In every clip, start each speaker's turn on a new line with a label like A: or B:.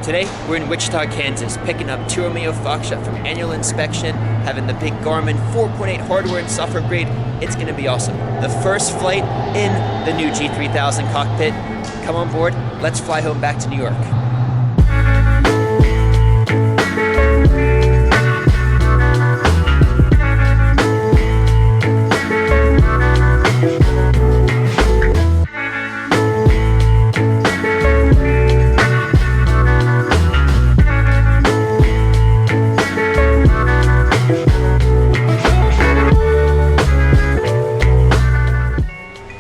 A: Today, we're in Wichita, Kansas, picking up two Romeo Foxtrot from annual inspection, having the big Garmin 4.8 hardware and software upgrade. It's gonna be awesome. The first flight in the new G3000 Cockpit. Come on board, let's fly home back to New York.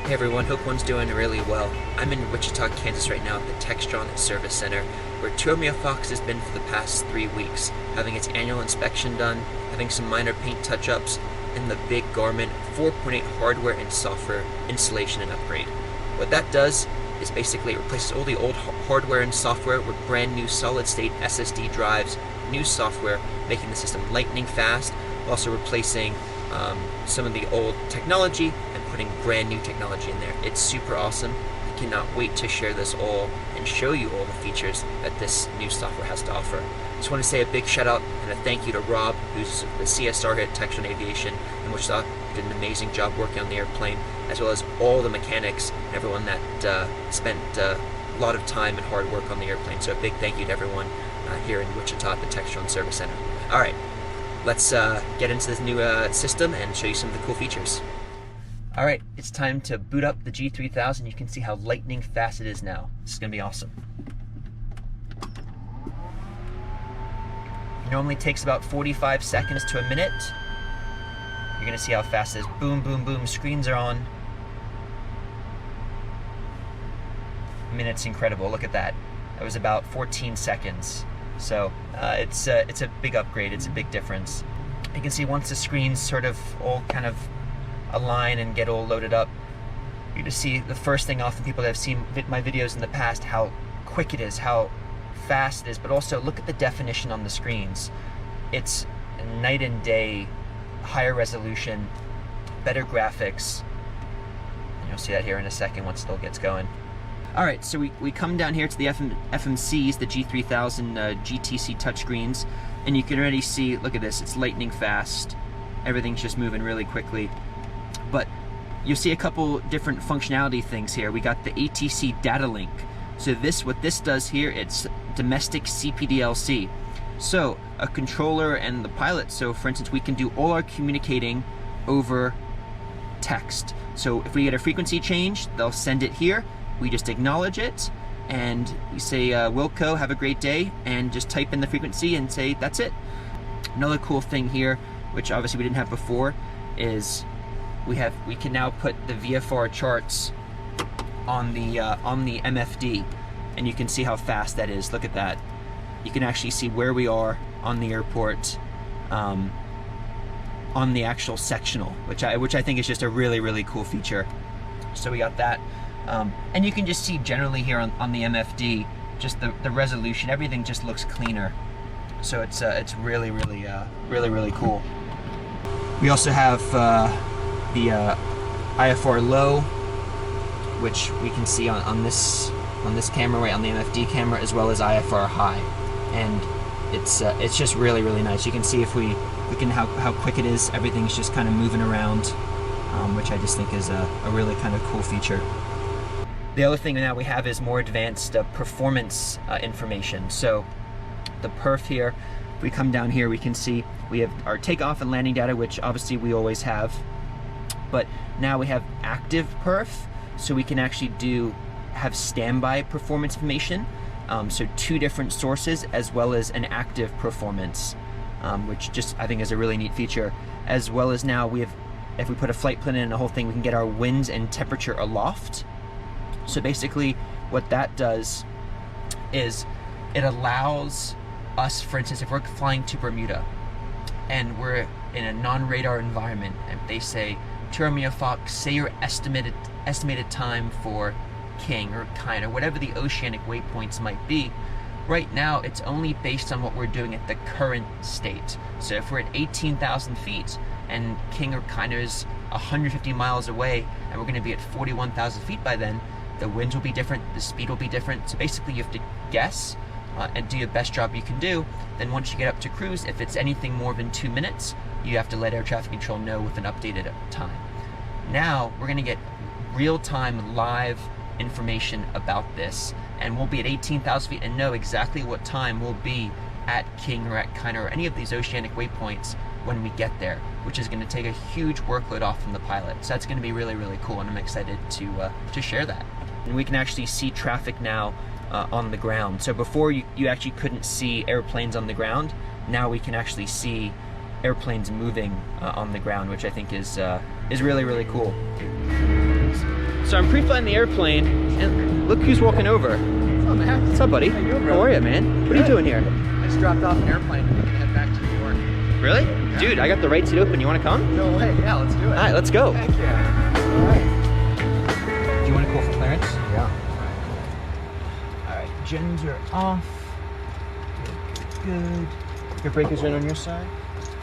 A: Hey everyone, hope one's doing really well. I'm in Wichita, Kansas right now at the Textron Service Center, where two Romeo Fox has been for the past 3 weeks, having its annual inspection done, having some minor paint touch-ups, and the big Garmin 4.8 hardware and software installation and upgrade. What that does is basically it replaces all the old hardware and software with brand new solid-state SSD drives, new software, making the system lightning fast, also replacing some of the old technology and putting brand new technology in there. It's super awesome. I cannot wait to share this all and show you all the features that this new software has to offer. Just want to say a big shout out and a thank you to Rob, who's the CSR here at Textron Aviation in Wichita, did an amazing job working on the airplane, as well as all the mechanics and everyone that spent a lot of time and hard work on the airplane. So a big thank you to everyone here in Wichita at the Textron Service Center. All right. Let's get into this new system and show you some of the cool features. All right, it's time to boot up the G3000. You can see how lightning fast it is now. This is gonna be awesome. It normally takes about 45 seconds to a minute. You're gonna see how fast it is. Boom, boom, boom, screens are on. I mean, it's incredible, look at that. That was about 14 seconds. So it's a big upgrade, it's a big difference. You can see once the screens sort of all kind of align and get all loaded up, you just see the first thing off the people that have seen my videos in the past, how quick it is, how fast it is, but also look at the definition on the screens. It's night and day, higher resolution, better graphics. And you'll see that here in a second once it all gets going. Alright, so we come down here to the FMCs, the G3000 GTC touchscreens, and you can already see, look at this, it's lightning fast. Everything's just moving really quickly. But you'll see a couple different functionality things here. We got the ATC data link. So what this does here, it's domestic CPDLC. So a controller and the pilot, so for instance, we can do all our communicating over text. So if we get a frequency change, they'll send it here. We just acknowledge it, and we say, Wilco, have a great day, and just type in the frequency and say, that's it. Another cool thing here, which obviously we didn't have before, is we can now put the VFR charts on the MFD, and you can see how fast that is. Look at that. You can actually see where we are on the airport, on the actual sectional, which I think is just a really, really cool feature. So we got that. And you can just see generally here on the MFD, just the resolution, everything just looks cleaner. So it's really, really, really cool. We also have the IFR low, which we can see on this camera, right on the MFD camera, as well as IFR high, and it's just really, really nice. You can see if we can how quick it is. Everything's just kind of moving around, which I just think is a really kind of cool feature. The other thing now we have is more advanced performance information. So the perf here, if we come down here, we can see we have our takeoff and landing data, which obviously we always have, but now we have active perf, so we can actually have standby performance information. So two different sources as well as an active performance, which just I think is a really neat feature. As well as now we have, if we put a flight plan in and the whole thing, we can get our winds and temperature aloft. So basically what that does is it allows us, for instance, if we're flying to Bermuda and we're in a non-radar environment and they say, to Romeo Fox, say your estimated time for King or Kind or whatever the oceanic waypoints might be. Right now it's only based on what we're doing at the current state. So if we're at 18,000 feet and King or Kind is 150 miles away and we're going to be at 41,000 feet by then, the winds will be different, the speed will be different. So basically you have to guess and do the best job you can do. Then once you get up to cruise, if it's anything more than 2 minutes, you have to let air traffic control know with an updated time. Now we're going to get real-time live information about this, and we'll be at 18,000 feet and know exactly what time we'll be at King or at Kiner or any of these oceanic waypoints when we get there, which is going to take a huge workload off from the pilot. So that's going to be really, really cool, and I'm excited to share that. And we can actually see traffic now on the ground. So before you actually couldn't see airplanes on the ground. Now we can actually see airplanes moving on the ground, which I think is really, really cool. So I'm pre-flying the airplane, and look who's walking over.
B: What's up, man?
A: What's up, buddy?
B: How you doing, bro?
A: How are you, man? What are you doing here?
B: I just dropped off an airplane and head back to New York.
A: Really? Yeah. Dude, I got the right seat open. You want to come?
B: No way. Yeah, let's do it.
A: All right, let's go.
B: Heck yeah. All right.
A: Do you want to call for clearance?
B: Yeah.
A: All right, gens are off. Good. Your breakers are in on your side?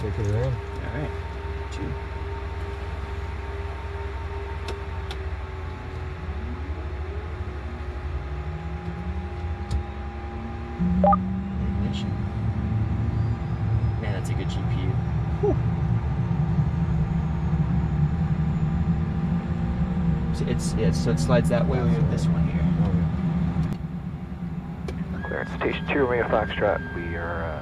B: Breakers are in.
A: All right. 2. Ignition. Man, that's a good GPU. Whew. So it slides that way. We have this one here.
C: Clearance Station 2, Romeo Foxtrot. We are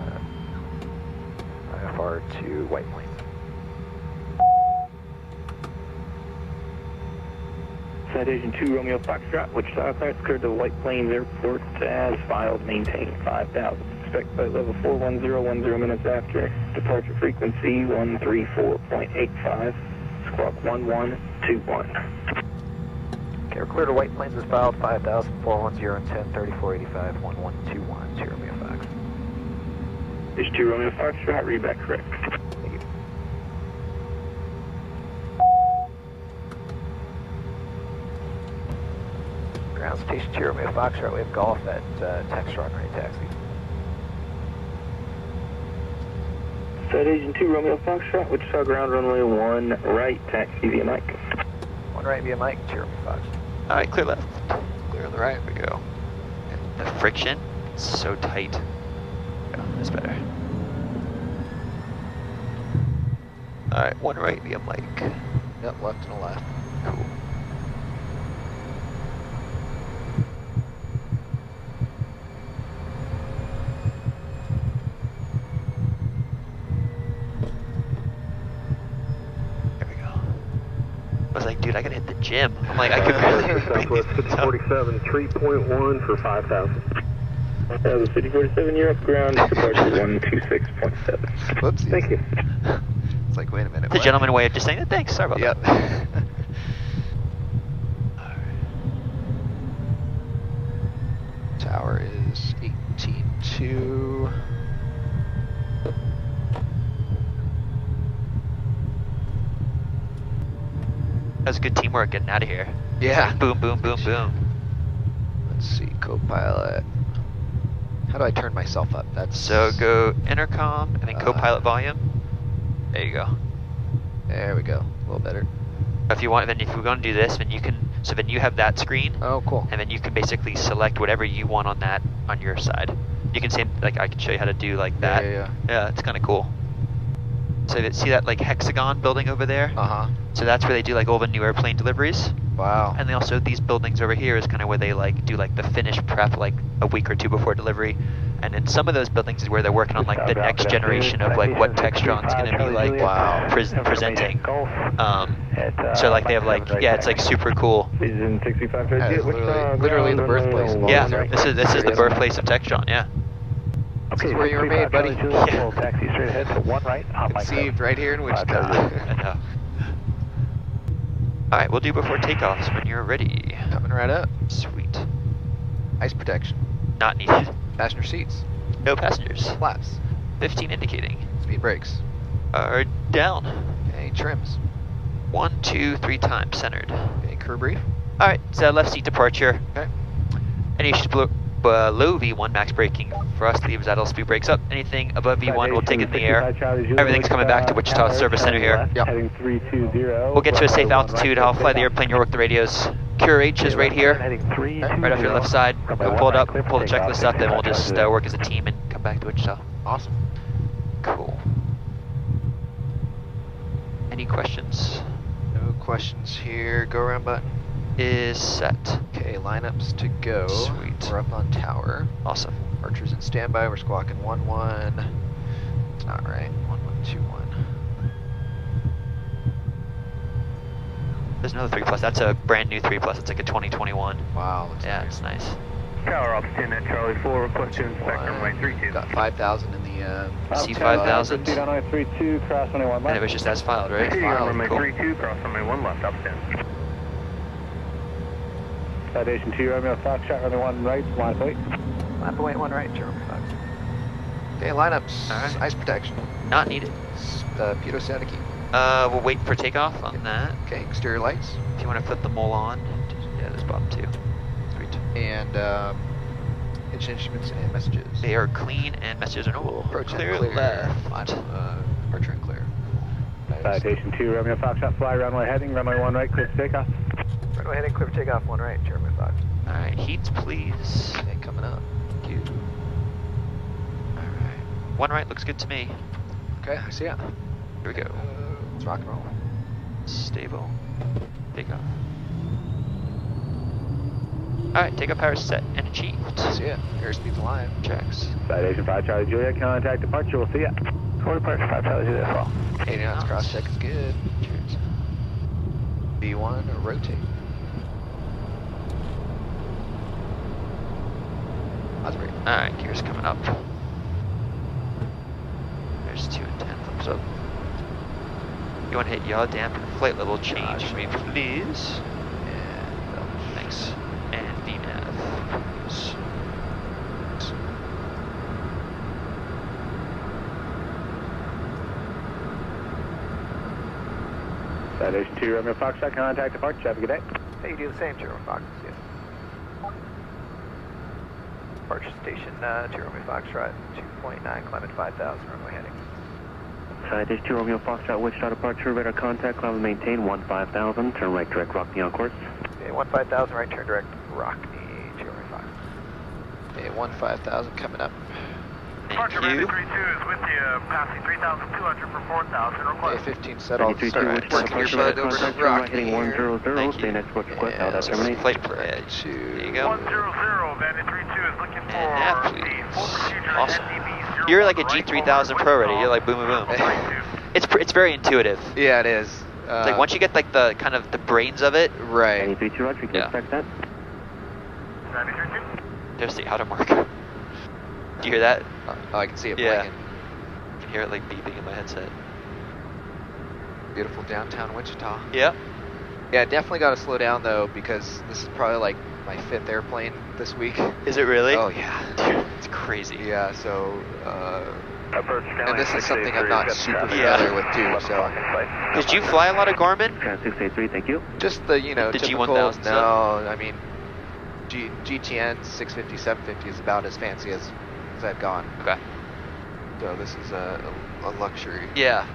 C: IFR to White Plains.
D: Citation 2, Romeo Foxtrot, Wichita, clearance cleared to White Plains Airport as filed, maintain 5,000. Expect flight level 410, 10 minutes after. Departure frequency 134.85, squawk 1121.
C: Okay, we're clear to White Plains as filed, 5,000, 410, 10, 3485, 1121, 2 Romeo Fox.
D: Station 2, Romeo Foxtrot, read back correct.
C: Thank you. Ground Station 2, Romeo Foxtrot, we have golf at Textron, right, taxi.
D: Citation 2, Romeo Foxtrot, Wichita, ground runway 1, right, taxi via Mike.
C: 1 right via Mike, 2 Romeo Fox.
E: All right, clear left. Clear on the right, we go. And the friction is so tight. Yeah, that's better. All right, 1 right via Mike.
C: Yep, left and a left.
E: Cool. There we go. I was like, dude, I gotta hit the gym. I'm like, I could barely.
D: Southwest 5047, 3.1 for 5,000. 5047, you're up ground, departure 126.7.
C: Whoops.
D: Thank you.
C: It's like, wait a minute.
E: The
C: what?
E: gentleman way of just saying that. Thanks. Sorry about
C: Yep.
E: that. All right.
C: Tower is 18.2.
E: That was good teamwork getting out of here.
C: Yeah.
E: Boom, boom, boom, boom.
C: Let's see, co-pilot. How do I turn myself up? That's
E: So go intercom and then co-pilot volume. There you go.
C: There we go. A little better.
E: If you want, then if we're going to do this, then you can. So then you have that screen,
C: Oh, cool.
E: and then you can basically select whatever you want on that on your side. You can say like I can show you how to do like that.
C: Yeah.
E: Yeah, it's kind of cool. So see that like hexagon building over there?
C: Uh-huh.
E: So that's where they do like all the new airplane deliveries.
C: Wow.
E: And they also, these buildings over here is kind of where they like do like the finished prep like a week or two before delivery. And in some of those buildings is where they're working on like the next generation of like what Textron's going to be like presenting. So like they have like, yeah, it's like super cool.
D: Vision 65
C: That is literally the birthplace of all
E: Yeah,
C: this
E: this is the birthplace of Textron, yeah.
C: This is where you were made, buddy.
E: Yeah.
D: Taxi straight ahead to 1 right.
C: Conceived right here in Wichita.
E: I know. Alright, we'll do before takeoffs when you're ready.
C: Coming right up.
E: Sweet.
C: Ice protection.
E: Not needed.
C: Passenger seats.
E: No passengers.
C: Flaps.
E: 15 indicating.
C: Speed brakes.
E: Are down.
C: Okay, trims.
E: 1, 2, 3 times centered.
C: Okay, crew brief.
E: Alright, so left seat departure.
C: Okay.
E: Any issues below V1, max braking for us, leaves idle, speed brakes up. Anything above V1, we'll take it in the air. Everything's coming back to Wichita Service Center here.
C: Yep.
D: Heading 320.
E: We'll get to a safe altitude. I'll fly the airplane, you'll work the radios. QRH is right here,
C: Heading 320.
E: right off your left side.
C: Runway
E: We'll pull it
C: one
E: up,
C: right,
E: pull the
C: clear for
E: checklist
C: takeoff.
E: up, and we'll just work as a team and come back to Wichita.
B: Awesome.
E: Cool. Any questions?
B: No questions here. Go around button.
E: Is set.
B: Okay, lineups to go.
E: Sweet.
B: We're up on tower.
E: Awesome.
B: Archer's in standby. We're squawking 1-1. It's not right. 1121.
E: There's another 3+. That's a brand new 3+. It's like a 2021.
B: Wow. Looks
E: Yeah,
B: nice.
E: it's nice.
D: Tower Ops 10 at Charlie 4, request to inspect runway 32.
B: Got 5,000 in the.
E: C5000.
D: runway 32, cross runway 1
E: And
D: left.
E: it was just as filed, right?
D: runway
E: Cool.
D: 32, cross runway 1 left, up 10. Citation 2, Romeo Foxtrot, runway 1 right, line plate.
C: Line point 1 right, Jeremy Fox.
B: Okay, lineups.
E: All right.
B: Ice protection.
E: Not needed.
B: Pitot static key.
E: We'll wait for takeoff on that.
B: Okay, exterior lights.
E: If you want to flip them all on. Yeah, there's bottom two. Sweet.
B: And engine instruments and messages.
E: They are clean and messages are normal.
B: Approach and
E: Clear
B: clear.
E: left.
B: Departure and clear. Nice.
D: Citation 2, Romeo Foxtrot, fly runway heading, runway 1 right, clear for takeoff.
C: Runway heading clear for takeoff 1 right, Jeremy Fox.
E: Alright, heats please.
B: Okay, coming up.
E: Thank you. Alright. 1 right looks good to me.
B: Okay, I see ya.
E: Here we go.
B: Let's rock and roll.
E: Stable. Takeoff. Alright, takeoff power is set and achieved.
B: See ya. Airspeed's alive.
E: Checks.
D: Citation 5, Charlie Juliet, contact departure, we'll see ya.
C: Core departure 5 Charlie Juliet as well.
B: 80 knots, cross check is good.
E: Cheers.
B: B1 or rotate. That's great.
E: Alright, gears coming up. There's 2 and 10, thumbs up. You want to hit yaw damper flight level change for me, please?
B: And
E: Thanks. And VNAV. Yes.
D: Citation 2, Romeo Foxtrot, contact departure, have a good day.
C: Hey, you do the same, Jeremy Fox. Yes. Departure station 2 Romeo Foxtrot, 2.9, climb at 5,000, runway heading.
D: Citation 2, Romeo Foxtrot, Wichita departure, radar contact, climb and maintain 15,000, turn right direct, Rockney on course.
C: Okay, 15,000, right turn direct, Rockney, Jeremy Fox.
B: okay, 15,000 coming up.
E: Thank you.
D: 32 is with you, passing 3,200 for 4,000,
B: Okay, 15 settled.
D: 32,
B: Start
D: Wichita
B: working your
D: departure,
B: bug over to
D: contact, turn right heading
B: Rockney.
D: 100,
E: Thank
D: stay
E: you.
D: next approach request,
B: Yeah,
D: out
B: this is
D: terminate.
E: Flight plan.
B: To
E: There you go.
D: 100, Bandit 32 is looking for
E: And nav,
D: the
E: please.
D: full procedure
E: Awesome.
D: NDB 01
E: You're like a
D: right
E: G3000
D: forward,
E: Pro already.
D: Wichita,
E: You're like boom, boom, boom.
B: Hey.
E: It's very intuitive.
B: Yeah, it is.
E: It's like once you get like the kind of the brains of it,
B: Right.
D: 32, Roger, you can
E: Yeah.
D: expect that.
E: just see how to mark. Do you hear that?
B: Oh, I can see it
E: Yeah.
B: blinking.
E: I can hear it like beeping in my headset.
B: Beautiful downtown Wichita.
E: Yep.
B: Yeah, definitely got to slow down though because this is probably like my 5th airplane this week.
E: Is it really?
B: Oh yeah.
E: Dude, it's crazy.
B: Yeah, so
D: And
B: this is something I'm not super familiar with too. So
E: Did you fly a lot of Garmin?
D: 683, thank you.
B: just the
E: The
B: typical.
E: G1000
B: No, I mean GTN 650, 750 is about as fancy as I've gone.
E: Okay.
B: So this is a luxury.
E: Yeah.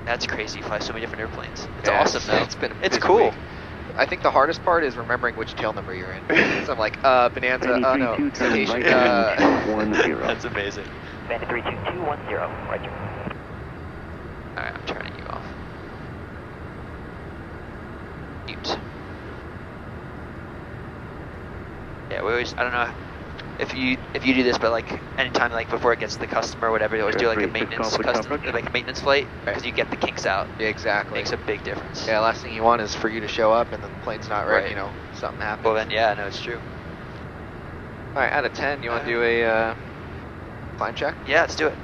E: That's crazy. You fly so many different airplanes. It's
B: Yeah,
E: awesome though.
B: It's been a
E: It's
B: busy
E: cool.
B: week. I think the hardest part is remembering which tail number you're in. So I'm like, Bonanza, oh no,
D: 32, turn
B: Citation,
D: right heading 10.
E: That's amazing.
C: Bandit 32210, Roger.
E: Alright, I'm turning you off. Mute. Yeah, we always, I don't know if you do this, but like anytime like before it gets to the customer or whatever, you always do like a maintenance flight because you get the kinks out.
B: yeah, exactly.
E: Makes a big difference.
B: Yeah, last thing you want is for you to show up and then the plane's not ready,
E: Right.
B: something happens.
E: Well then, yeah, no, it's true.
B: Alright, out of 10, you want to do a climb check?
E: Yeah, let's do it.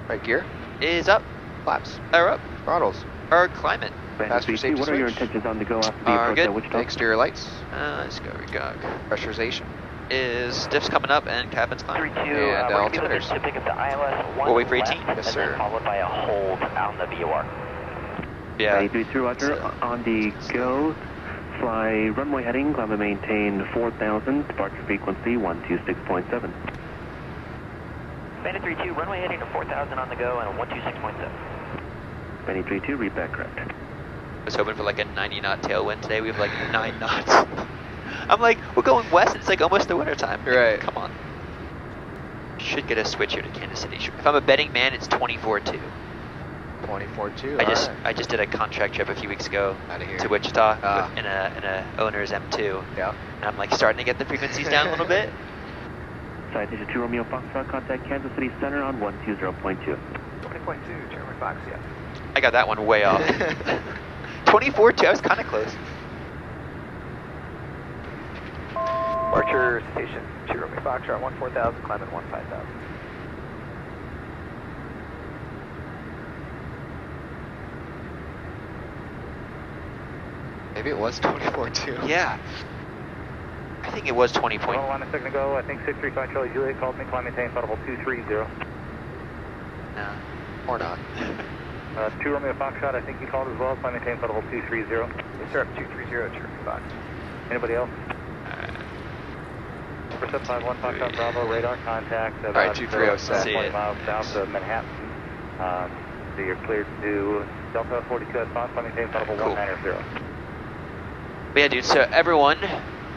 B: Right gear,
E: Is up,
B: flaps,
E: or up,
B: throttles,
E: or climate.
B: Faster safety
D: What are your
B: switch.
D: intentions on the go after the
E: Are
D: approach
E: good.
D: at Wichita?
B: exterior lights,
E: Let's go, regog.
B: pressurization,
E: Is diffs coming up and cabin's climbing?
C: 32,
B: And
C: we're going to be looking
B: altimeters.
C: to pick up the ILS 1
E: We'll wait for
C: left,
E: 18.
C: and
B: Yes,
C: then
B: sir.
C: followed by a hold on the VOR.
E: Yeah.
D: 93, Roger. On the go, fly runway heading, climb and maintain 4,000, departure frequency 126.7.
C: Bandit 3-2, runway heading to 4,000 on the go and a 126.7.
D: Bandit 3-2, read back correct.
E: I was hoping for like a 90 knot tailwind today. We have like 9 knots. I'm like, we're going west. It's like almost the winter time.
B: Right.
E: Come on. Should get a switch here to Kansas City. If I'm a betting man, it's 24-2.
B: 24-2.
E: I just did a contract trip a few weeks ago
B: Outta here.
E: to Wichita in a owner's M2.
B: Yeah.
E: And I'm like starting to get the frequencies down a little bit.
D: Citation 2 Romeo Foxtrot, contact Kansas City Center on 120.2.
C: 20.2, German Fox, yeah.
E: I got that one way off. 24-2, I was kind of close.
C: Archer Station 2 Romeo Foxtrot, 14,000, climb at 15,000.
B: Maybe it was 24-2.
E: Yeah. I think it was 20 point.
D: Well, 1 second ago, I think 635 Charlie Juliet called me, climb maintain audible 230.
E: No.
B: Or not.
D: 2 Romeo Foxtrot, I think he called as well, climb maintain audible 230.
C: Yes, sir, 230, German Fox.
D: Anybody else? For 751 Foxtrot Bravo, radar contact.
B: All right, 230 set.
D: 20 miles south of Manhattan. So you're cleared to Delta 42 at Fox, climb maintain audible
E: Cool.
D: 190.
E: But yeah, dude, so everyone,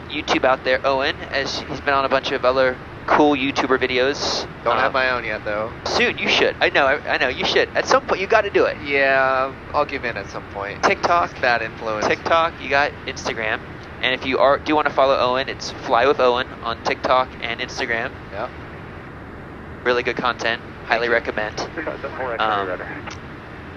E: YouTube out there, Owen, as he's been on a bunch of other cool YouTuber videos.
B: Don't have my own yet, though.
E: Soon, you should. I know, you should. At some point, you got to do it.
B: Yeah, I'll give in at some point.
E: TikTok.
B: It's bad influence.
E: TikTok, you got Instagram. And if you do want to follow Owen, it's Fly with Owen on TikTok and Instagram.
B: Yep.
E: Really good content. Highly recommend.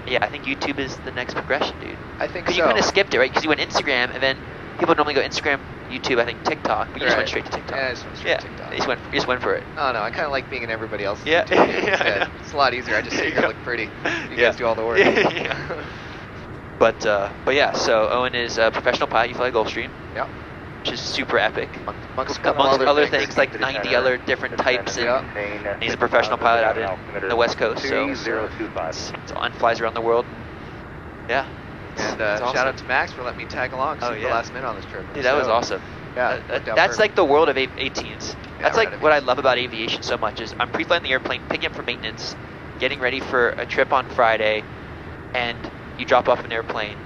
E: Yeah, I think YouTube is the next progression, dude.
B: I think
E: Because
B: so.
E: you kind of skipped it, right? Because you went Instagram, and then people normally go Instagram, YouTube, I think TikTok, but you just went straight to TikTok.
B: Yeah, I just went straight to TikTok.
E: You just went for it.
B: Oh no, I kind of like being in everybody else's
E: Yeah.
B: YouTube
E: Yeah,
B: instead.
E: yeah.
B: It's a lot easier. I just sit here and look pretty. You guys do all the work.
E: Yeah. But yeah, so Owen is a professional pilot. You fly Gulfstream,
B: Yep.
E: which is super epic.
B: Amongst
E: Other things, like 90 other different types, and he's a professional pilot out in the West Coast, so and flies around the world. Yeah.
B: And
E: It's awesome.
B: shout out to Max for letting me tag along
E: Oh,
B: the
E: yeah.
B: last minute on this trip.
E: Dude, that was awesome.
B: Yeah, it worked out
E: That's
B: perfect.
E: like the world of 18s. That's
B: right,
E: like what I love about aviation so much is I'm pre-flying the airplane, picking up for maintenance, getting ready for a trip on Friday, and you drop off an airplane,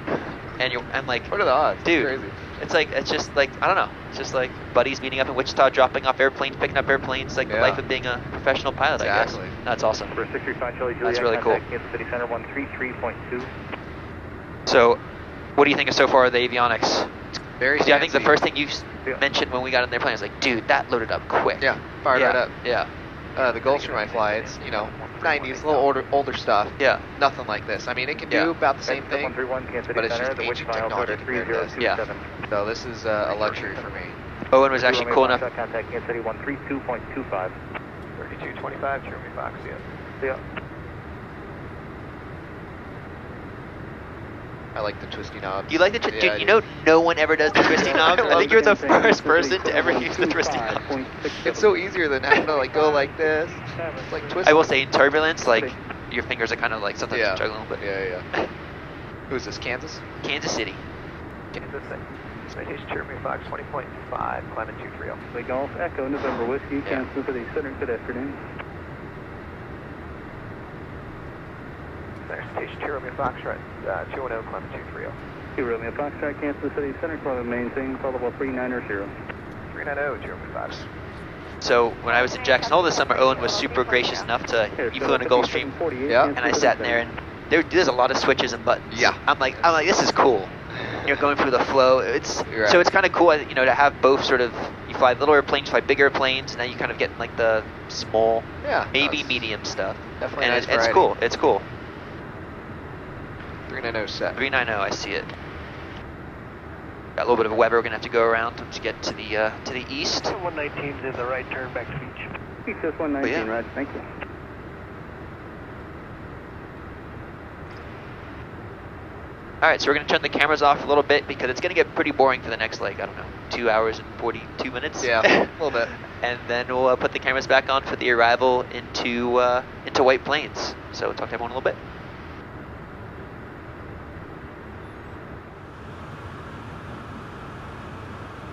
E: and I'm like,
B: What are the odds?
E: dude,
B: It's crazy.
E: it's just like, I don't know, it's just like buddies meeting up in Wichita, dropping off airplanes, picking up airplanes, like the
B: Yeah.
E: life of being a professional pilot, I
B: Exactly.
E: guess. That's awesome.
D: For 635 Charlie Juliet,
E: That's really cool.
D: contact Kansas City Center 133.2.
E: So, what do you think of so far of the avionics?
B: Very
E: See, I think the
B: fancy.
E: first thing you mentioned when we got in the airplane was like, dude, that loaded up quick.
B: Yeah, fired
E: yeah.
B: right up.
E: Yeah.
B: The Gulfstream I fly, it's 90s, a little older stuff.
E: Yeah.
B: Nothing like this. I mean, it can
E: Yeah.
B: do about the same thing,
D: 131 Kansas City
B: but it's
D: Center,
B: just
D: the
B: aging
D: Wichita
B: technology
D: Alberta
B: compared to this.
D: 3027.
B: So this is a luxury for me.
E: Owen was actually cool enough.
D: Contact Kansas City 132.25.
C: 3225, German Fox, yeah.
D: Yeah.
B: I like the twisty knobs.
E: You like the
B: Yeah,
E: dude?
B: I
E: You
B: do.
E: know, no one ever does the twisty knob. I
B: love
E: think you're the
D: Same thing,
E: first
D: Kansas City
E: person to ever use the twisty knob.
D: 125.67.
B: It's so easier than having to like go like this. It's like twisting.
E: I will say, in turbulence, like your fingers are kind of like sometimes
B: Yeah.
E: struggling a little bit.
B: Yeah. Who's this? Kansas?
E: Kansas City.
C: Kansas City. Citation German Fox 20.5, climbing 230.
D: The Golf Echo November Whiskey,
E: Yeah.
D: Kansas City Center, good afternoon.
C: Station 2 Romeo Foxtrot, 210, climbing 230.
D: 2 Romeo Foxtrot, Kansas City Center, climb maintain, callable 390.
C: 390, German Fox.
E: So when I was in Jackson Hole this summer, Owen was super gracious enough to. You flew in a Gulfstream,
B: Yeah.
E: and I sat in there, and there's a lot of switches and buttons.
B: Yeah.
E: I'm like, this is cool. You're going through the flow. It's
B: Right.
E: so it's kind of cool, to have both sort of. You fly little airplanes, fly big airplanes, and now you kind of get like the small,
B: Yeah.
E: maybe
B: no, it's
E: medium stuff.
B: Definitely
E: And
B: nice
E: it's
B: variety.
E: cool. It's cool.
B: 390 set.
E: 390, I see it. Got a little bit of a Weber. We're gonna have to go around to get to the east.
D: 119 is the right turn back to beach. Just 119,
E: Oh, yeah.
D: Raj, thank you.
E: All right, so we're gonna turn the cameras off a little bit because it's gonna get pretty boring for the next, like, I don't know, 2 hours and 42 minutes.
B: Yeah, a little bit.
E: And then we'll put the cameras back on for the arrival into White Plains. So we'll talk to everyone a little bit.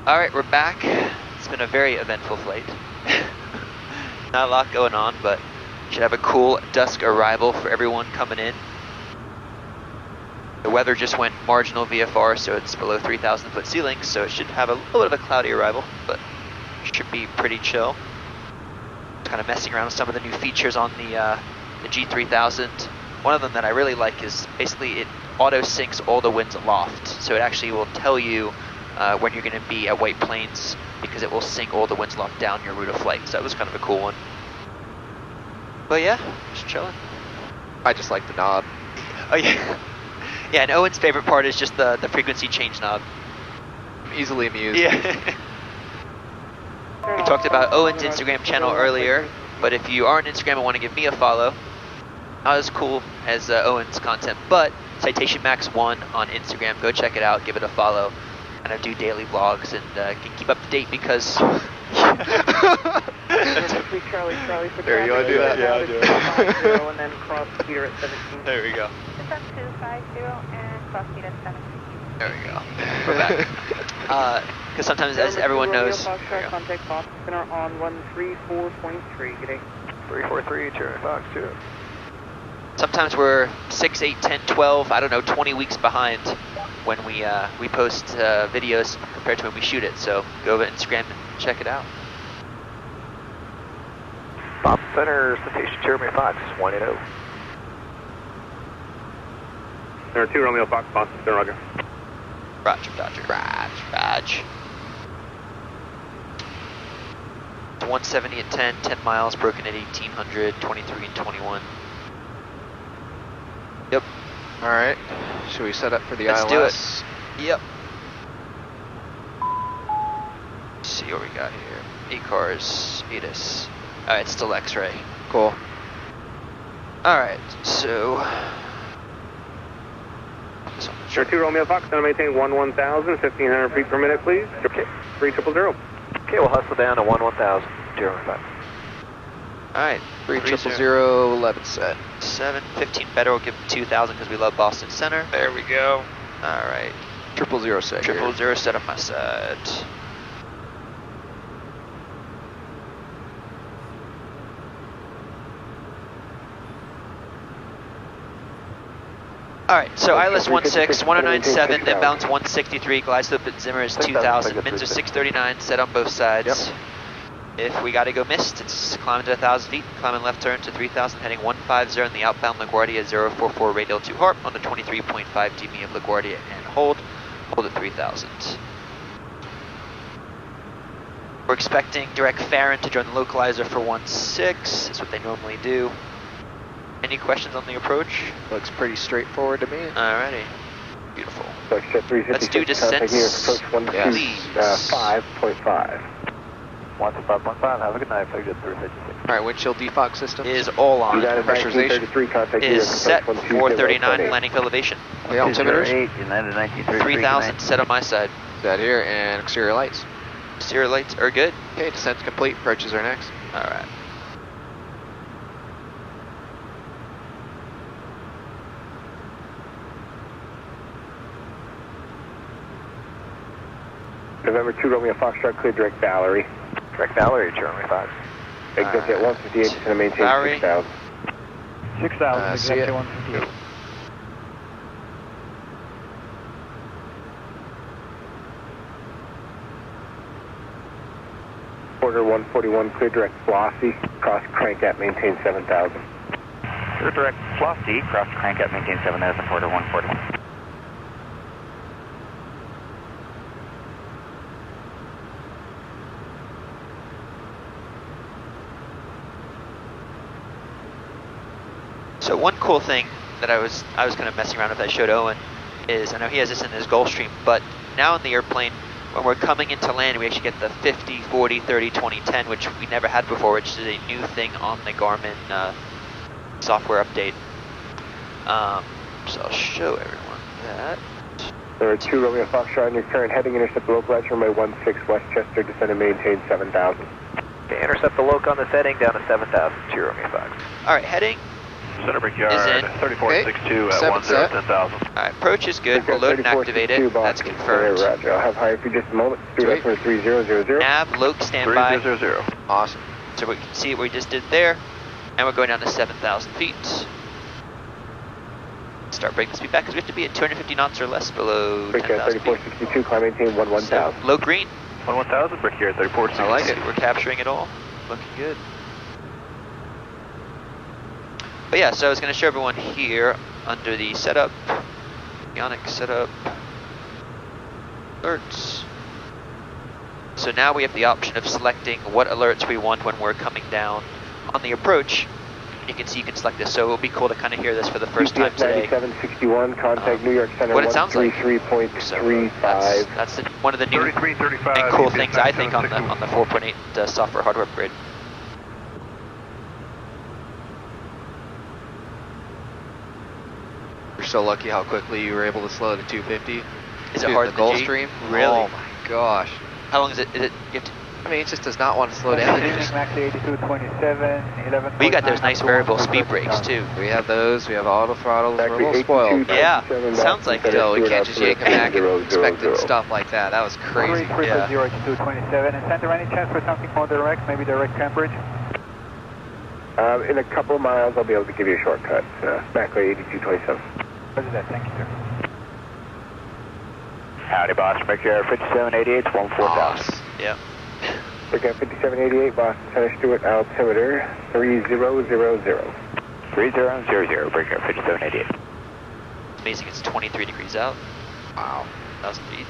E: All right, we're back. It's been a very eventful flight. Not a lot going on, but Should have a cool dusk arrival for everyone coming in. The weather just went marginal VFR, so it's below 3,000 foot ceilings, so it should have a little bit of a cloudy arrival, but should be pretty chill. Kind of messing around with some of the new features on the G3000. One of them that I really like is basically it auto syncs all the winds aloft, so it actually will tell you when you're going to be at White Plains, because it will sync all the winds aloft down your route of flight. So that was kind of a cool one. But yeah, just chilling.
B: I just like the knob.
E: Oh yeah. Yeah, and Owen's favorite part is just the frequency change knob.
B: I'm easily amused.
E: Yeah. We talked about Owen's Instagram channel earlier, but if you are on Instagram and want to give me a follow, not as cool as Owen's content, but Citation Max 1 on Instagram, go check it out, give it a follow. And I do daily vlogs and can keep up to date because...
B: There, you want to do that?
F: Yeah, I'll do it. And then cross speeder at 17.
E: There we go.
G: Descent 250 and cross speed at 17.
E: There we go. We're back. Because sometimes, as everyone knows...
F: Contact Fox Center on 134.3. Good day.
C: 343, Cherry Fox 2.
E: Sometimes we're 6, 8, 10, 12, I don't know, 20 weeks behind when we post videos compared to when we shoot it. So go over to Instagram and check it out.
C: Bob Center, Citation Jeremy Fox, 180.
D: Center 2, Romeo Fox, Boston Center, Roger.
E: Roger, Dodger. Raj. It's 170 at 10, 10 miles, broken at 1800, 23 and 21. Yep.
B: All right. Should we set up for the
E: Let's
B: ILS?
E: do it. Yep. Let's see what we got here. E-cars, ATIS. Alright, still X-ray.
B: Cool.
E: Alright, so...
D: Sure, 2 Romeo Fox, going to maintain 1,000, 1,500 feet per minute, please. Okay. 3000.
C: Okay, we'll hustle down to 11,000, Jeremy Fox.
E: Alright,
B: 3000, 11 set.
E: 7, 15 better, we'll give them 2,000 because we love Boston Center.
B: There we go.
E: Alright.
B: 000 set.
E: 000 set on my side. Alright, so ILS 16, 1097, inbounds 163, glide slope at Zimmer is 2000, mins are 639, set on both sides.
C: Yep.
E: If we gotta go missed, it's climbing to 1,000 feet, climbing left turn to 3,000, heading 150 in the outbound LaGuardia 044 radial 2 harp on the 23.5 DB of LaGuardia and hold at 3,000. We're expecting direct Farron to join the localizer for 16, that's what they normally do. Any questions on the approach?
B: Looks pretty straightforward to me.
E: Alrighty. Beautiful.
D: Let's
E: do descents,
D: approach 5.5.
C: 125.5, have a good night, flight 356.
B: All right, windshield defog system
E: is all on.
B: Pressurization
E: Is set 439 landing field elevation.
B: The altimeters.
E: 3,000 set on my side.
B: Set here, and exterior lights.
E: Exterior lights are good.
B: Okay, descent's complete. Approaches are next.
E: Alright.
D: November 2 Romeo Foxtrot, clear direct Valerie.
C: Direct Valerie, Jeremy Fox.
D: Exit at 158, it's going to maintain
E: Valerie.
D: 6,000.
C: 6,000,
B: see it.
C: 158.
D: Quarter 141, clear direct Flossie, cross crank at maintain 7,000.
C: Clear direct Flossie, cross crank at maintain 7,000, quarter 141.
E: So one cool thing that I was kind of messing around with, I showed Owen, is I know he has this in his Gulfstream, but now in the airplane, when we're coming into land, we actually get the 50, 40, 30, 20, 10, which we never had before, which is a new thing on the Garmin software update. So I'll show everyone that.
D: There are 2 Romeo Foxtrot in your current heading, intercept the local runway 16 Westchester, descend and maintain 7,000.
C: Okay, intercept the loc on this heading down to 7,000, Romeo Fox.
E: Alright, heading
H: Center Brickyard,
E: is in.
H: 3462 at 10,000.
E: Alright, approach is good. We'll load and activate it. That's confirmed.
D: Roger, I'll have higher for just a moment. Do for 3000.
E: Nav, loc, standby.
H: 3000.
B: Awesome.
E: So we can see what we just did there. And we're going down to 7,000 feet. Start bringing the speed back because we have to be at 250 knots or less below 10,000 feet.
C: 3462, climb maintain 11000.
E: Low green.
H: 1000, brick here at 3462.
E: I like it. We're capturing it all. Looking good. But yeah, so I was going to show everyone here under the setup, avionics setup, alerts. So now we have the option of selecting what alerts we want when we're coming down on the approach. You can see you can select this, so it will be cool to kind of hear this for the first time today.
C: 9761, contact New York Center.
E: What it sounds like.
C: 133.35.
E: That's one of the new and cool things I think on the 4.8 software hardware upgrade.
B: You're so lucky how quickly you were able to slow to 250.
E: Is it hard
B: the
E: in the G?
B: Gulfstream?
E: Really?
B: Oh my gosh.
E: How long is it? You have to,
B: I mean, it just does not want to slow down.
C: Max 8227, 11.
E: but you got those nice variable speed brakes too.
B: We have those. We have auto throttles. We're a little spoiled.
E: Yeah, sounds like it.
B: No, we can't just yank them back and expect stuff like that. That was crazy.
E: Yeah.
C: 08227. And center, any chance for something more direct? Maybe direct Cambridge? In a couple of miles, I'll be able to give you a shortcut. Back way 8227. Roger that. Thank you, sir. Howdy, Boston. Brick here 5788, 14000.
E: Yeah.
C: Brick 5788, Boston Center, Stewart, altimeter 3000. 3000, Brick 5788.
E: It's amazing. It's 23 degrees out.
B: Wow.
E: 1,000 feet.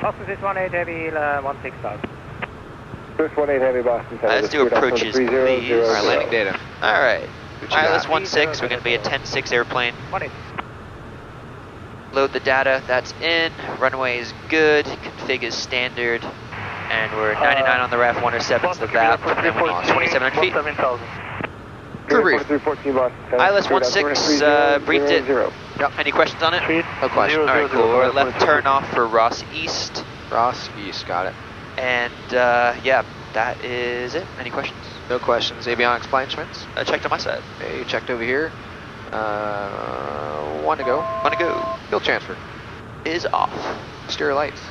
F: Boston 618 heavy 16000.
C: 618 heavy, Boston Center.
E: Let's do approaches, please.
B: All right, landing data.
E: All right.
B: What you
E: Wireless
B: got?
E: 16. We're going to be a 10-6 airplane.
F: 18.
E: Load the data. That's in. Runway is good. Config is standard. And we're 99 on the RAF 107's the VAP. And we need 2,700 feet.
B: Crew brief.
C: 314 Boston Center.
E: ILS 16 briefed it.
B: Yep.
E: Any questions on it?
B: No question.
E: All right, cool. We're left turn off for Ross East.
B: Ross East, got it.
E: And yeah, that is it. Any questions?
B: No questions. Avionics blind instruments.
E: Checked on my side.
B: Okay, you checked over here. One to go.
E: Want to go?
B: Fuel transfer.
E: Is off.
B: Exterior lights.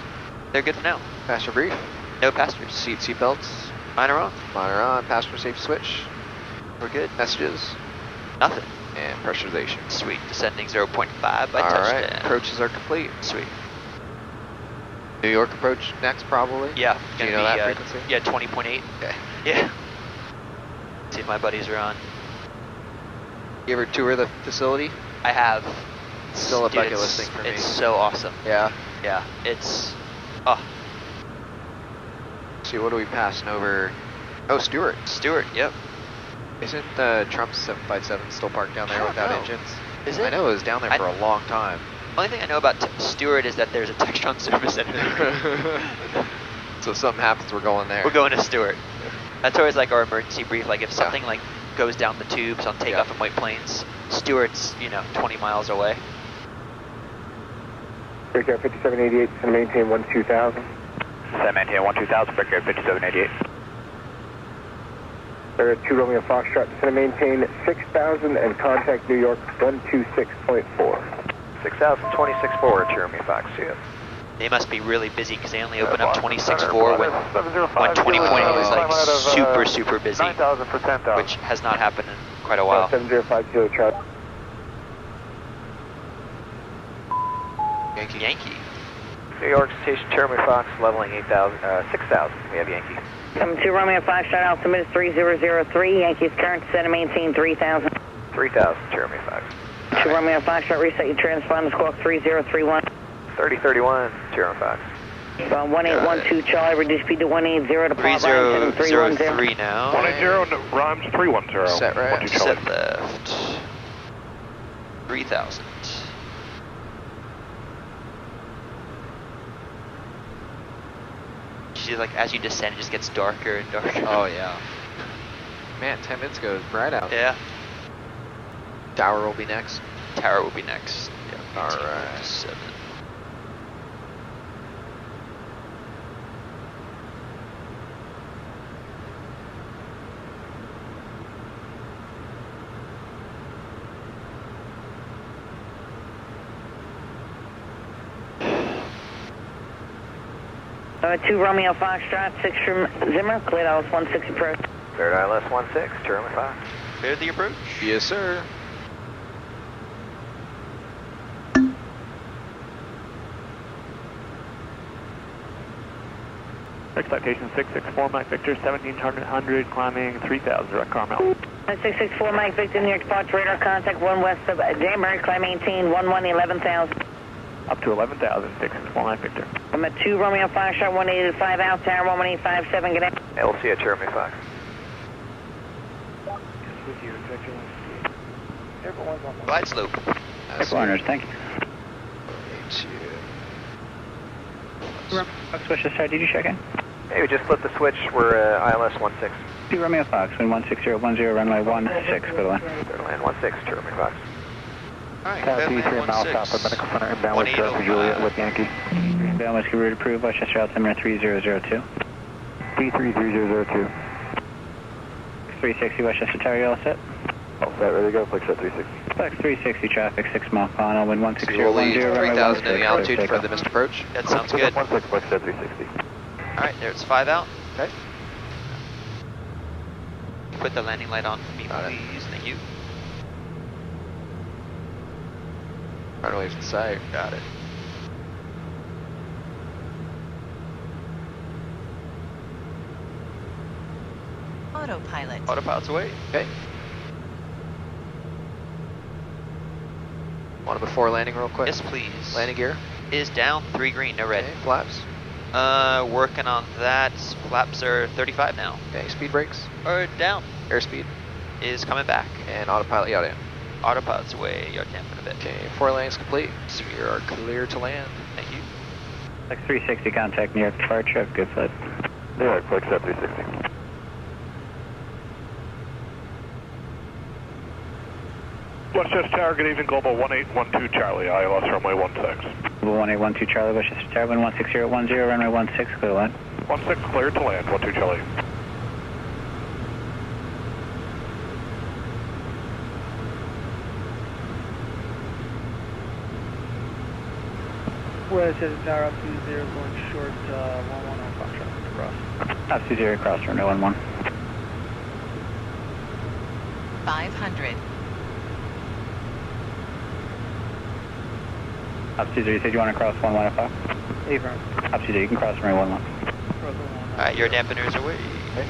E: They're good for now.
B: Passenger brief.
E: No passengers.
B: Seat belts.
E: Mine are on.
B: Monitor on. Passenger safety switch.
E: We're good.
B: Messages.
E: Nothing.
B: And pressurization.
E: Sweet. Descending 0.5 by
B: All
E: touchdown.
B: right. Approaches are complete.
E: Sweet.
B: New York approach next, probably.
E: Yeah.
B: Do you
E: Gonna
B: know
E: be,
B: that frequency?
E: Yeah, 20.8.
B: Okay.
E: Yeah. See if my buddies are on.
B: You ever tour the facility?
E: I have.
B: Still a
E: Dude,
B: bucket
E: it's-
B: list thing for me.
E: It's so awesome.
B: Yeah.
E: Yeah. It's. Oh,
B: See, what are we passing over? Oh, Stewart.
E: Stewart. Yep.
B: Isn't Trump's 757 still parked down there
E: I don't
B: without
E: know.
B: engines?
E: Is it?
B: I know it was down there for a long time.
E: Only thing I know about Stewart is that there's a Textron service center.
B: So if something happens, we're going there.
E: We're going to Stewart. That's always like our emergency brief. Like if something like goes down the tubes on takeoff in White Plains, Stewart's 20 miles away.
C: Breakout 5788, and maintain 12000.
D: maintain 12000, breakout 5788.
C: There are 2 Romeo Foxtrot, center maintain 6000 and contact New York 126.4.
D: 6026.4, 2 Romeo Fox, see you.
E: They must be really busy because they only open up 26.4 when 20.8 is like super busy,
D: 9,000 for 10,000.
E: which has not happened in quite a while.
C: 7050 Charlie.
E: Yankee.
D: New York Station, Jeremy Fox, leveling 6,000. We have Yankee.
F: 72 Romeo Foxtrot, altimeter 3003, Yankees current, set and maintain 3,000.
D: 3,000, Jeremy Fox.
F: 2 Romeo Foxtrot, reset your transponder, squawk 3031.
D: 3031, Jeremy Fox.
F: 1812 Charlie, reduce speed to 180 to pop line 7310.
E: 3003 now.
H: 180, rhymes 310.
B: Set right.
E: Set left. 3,000. See, like as you descend, it just gets darker and darker.
B: Oh yeah. Man, 10 minutes ago, it was bright out.
E: Yeah.
B: Tower will be next.
E: Tower will be next. Yeah.
B: All right.
E: 7.
F: 2 Romeo Foxtrot, 6 from Zimmer, cleared ILS 16 approach.
C: Cleared ILS 16, German 5.
E: Clear the approach.
B: Yes, sir.
H: Citation 664, Mike Victor, 1700, climbing 3000, direct car mount.
F: 664 Mike Victor, near departure radar contact 1 west of Danbury, climb maintain 11,000.
H: Up to 11,000, 664 Mike Victor.
F: I'm at 2 Romeo Foxtrot, 185 out, tower 11857, good day.
C: LC at German 5.
E: Glide slope.
C: Corners, thank you. Switch this side, did you check in? Hey, we just flipped the switch, we're ILS 16. 2 Romeo Fox, wind 16010, runway 16, go to land. Go to land 16, German Fox.
E: Alright,
C: South 3 miles south of medical center, inbound with Juliet with Yankee. Inbound Whiskey route approved, Westchester altimeter 3002. D33002. 360 Westchester Tower, you all set?
I: All set, ready to go, flex at 360.
C: Flex 360 traffic, 6 mile final, wind 16010,
B: We'll leave
C: runway
B: 3000 in
C: 16.
B: the altitude for the missed approach.
E: That sounds good.
I: 16, flex at 360.
E: Alright, there's 5 out.
B: Okay.
E: Put the landing light on for me,
B: Got it.
E: please. Thank you.
B: Runway's in sight.
E: Got it.
J: Autopilot.
E: Autopilot's away.
B: Okay. Want it before landing real quick?
E: Yes, please.
B: Landing gear.
E: Is down, 3 green, no red.
B: Okay, flaps.
E: Working on that. Flaps are 35 now.
B: Okay, speed brakes.
E: Or down.
B: Airspeed.
E: Is coming back.
B: And autopilot, yeah.
E: Autopilot's away, yard dampen a bit.
B: Okay, 4 landings complete. So we are clear to land.
E: Thank you.
C: Flex 360 contact near departure, good flight.
I: Yeah, flex at 360.
H: Westchester Tower, good evening, Global 1812 Charlie, ILS runway 16.
C: Global 1812 Charlie, Westchester Tower, wind 16010, runway 16, clear line.
H: 16 cleared to land, 12 Charlie.
K: Westchester Tower, up 20, going short, 110 Foxtrot, across.
C: Up 20, cross, runway 11.
J: 500.
C: Up 20, you said you want to cross 115?
K: Affirm.
C: Up 20, you can cross runway 11.
E: Alright, your dampeners away.
B: Okay.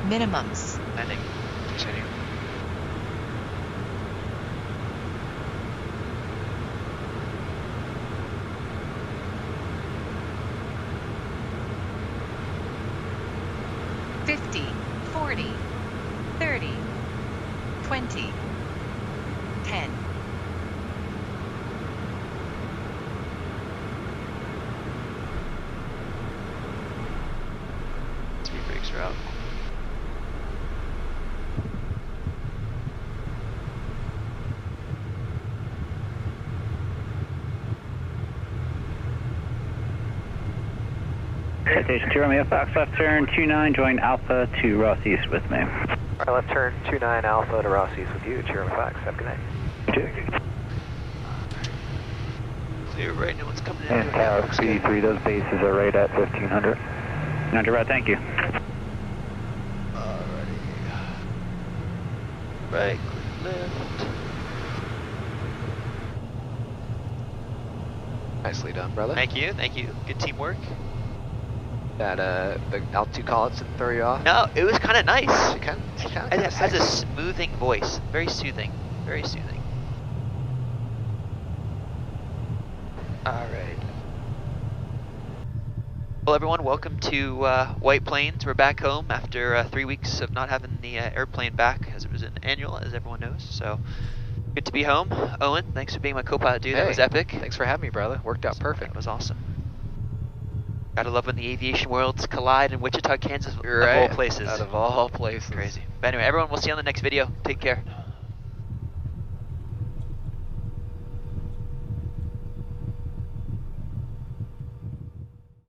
J: Minimums.
E: Landing.
B: Continue.
J: $50, $40, $30, $20, $10.
E: Speed brakes are out.
C: Citation 2 Romeo Fox, left turn 29, join Alpha to Ross East with me.
I: Alright, left turn 29 Alpha to Ross East with you, German Fox, have a good night.
E: Clear right now, it's coming in.
I: And Tower PD3, those bases are right at 1500.
C: Under route, thank you.
E: Alrighty. Right, left.
B: Nicely done, brother.
E: Thank you, thank you. Good teamwork.
B: That the altitude call-outs didn't throw you off?
E: No, it was kind of nice.
B: It
E: It has a smoothing voice. Very soothing. Very soothing. Alright. Well, everyone, welcome to White Plains. We're back home after 3 weeks of not having the airplane back, as it was an annual, as everyone knows. So, good to be home. Owen, thanks for being my co-pilot, dude.
B: Hey,
E: that was epic.
B: Thanks for having me, brother. Worked out perfect.
E: That was awesome. Gotta love when the aviation worlds collide in Wichita, Kansas,
B: Right.
E: of all places.
B: Out of all places.
E: Crazy. But anyway, everyone, we'll see you on the next video. Take care.